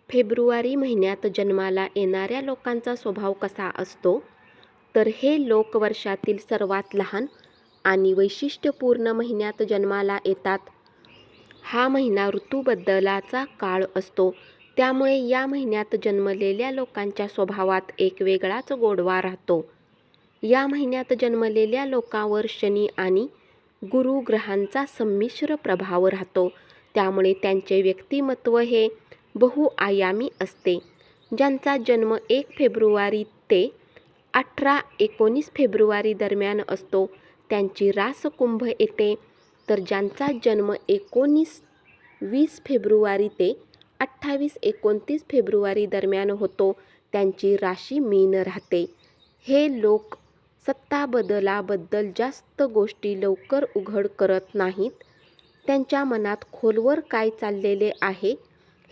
February महिन्यात जन्माला येणाऱ्या लोकांचा स्वभाव कसा असतो? तर हे लोक वर्षातील सर्वात लहान आणि वैशिष्ट्यपूर्ण महिन्यात जन्माला येतात. हा महिना ऋतूबदलाचा काळ असतो. त्यामुळे या महिन्यात जन्मलेल्या लोकांच्या स्वभावात एक वेगळाच गोडवा राहतो. या महिन्यात जन्मलेल्या लोकांवर शनी आणि गुरु ग्रहांचा संमिश्र प्रभाव राहतो. त्यामुळे त्यांचे व्यक्तिमत्व हे बहुआयामी असते. ज्यांचा जन्म 1 फेब्रुवारी ते 18-19 फेब्रुवारी दरम्यान असतो त्यांची रास कुंभ येते, तर ज्यांचा जन्म 19-20 फेब्रुवारी ते 28-29 फेब्रुवारी दरम्यान होतो त्यांची राशी मीन राहते. हे लोक सत्ता बदलाबद्दल जास्त गोष्टी लवकर उघड करत नाहीत. त्यांच्या मनात खोलवर काय चाललेले आहे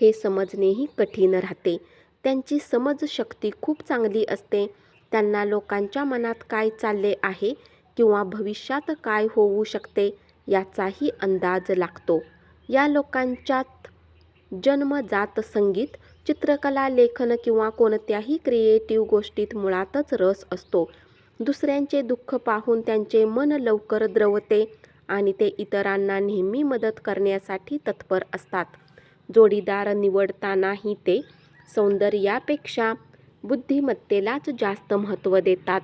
हे समजणेही कठीण राहते. त्यांची समजशक्ती खूप चांगली असते. त्यांना लोकांच्या मनात काय चालले आहे किंवा भविष्यात काय होऊ शकते याचाही अंदाज लागतो. या लोकांच्यात जन्मजात संगीत, चित्रकला, लेखन किंवा कोणत्याही क्रिएटिव्ह गोष्टीत मुळातच रस असतो. दुसऱ्यांचे दुःख पाहून त्यांचे मन लवकर द्रवते आणि ते इतरांना नेहमी मदत करण्यासाठी तत्पर असतात. जोडीदार निवडतानाही ते सौंदर्यापेक्षा बुद्धिमत्तेलाच जास्त महत्त्व देतात.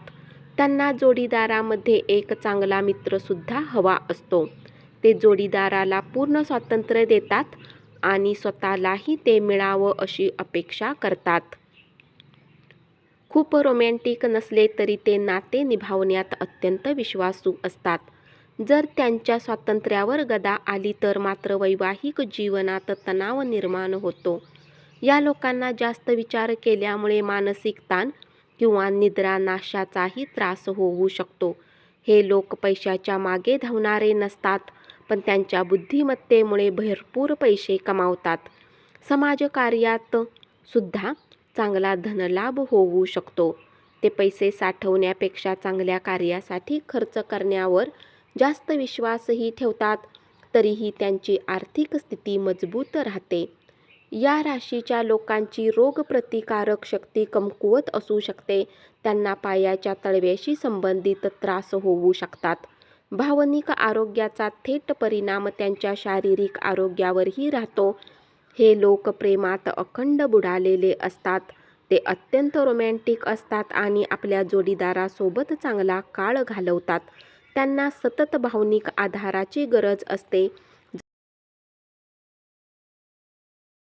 त्यांना जोडीदारामध्ये एक चांगला मित्रसुद्धा हवा असतो. ते जोडीदाराला पूर्ण स्वातंत्र्य देतात आणि स्वतःलाही ते मिळावं अशी अपेक्षा करतात. खूप रोमॅन्टिक नसले तरी ते नाते निभावण्यात अत्यंत विश्वासू असतात. जर त्यांच्या स्वातंत्र्यावर गदा आली तर मात्र वैवाहिक जीवनात तणाव निर्माण होतो. या लोकांना जास्त विचार केल्यामुळे मानसिक ताण किंवा निद्रानाशाचाही त्रास होऊ शकतो. हे लोक पैशाच्या मागे धावणारे नसतात, पण त्यांच्या बुद्धिमत्तेमुळे भरपूर पैसे कमावतात. समाजकार्यात सुद्धा चांगला धनलाभ होऊ शकतो. ते पैसे साठवण्यापेक्षा चांगल्या कार्यासाठी खर्च करण्यावर जास्त विश्वासही ठेवतात. तरीही त्यांची आर्थिक स्थिती मजबूत राहते. या राशीच्या लोकांची रोगप्रतिकारक शक्ती कमकुवत असू शकते. त्यांना पायाच्या तळव्याशी संबंधित त्रास होऊ शकतात. भावनिक आरोग्याचा थेट परिणाम त्यांच्या शारीरिक आरोग्यावरही राहतो. हे लोक प्रेमात अखंड बुडालेले असतात. ते अत्यंत रोमॅन्टिक असतात आणि आपल्या जोडीदारासोबत चांगला काळ घालवतात. त्यांना सतत भावनिक आधाराची गरज असते.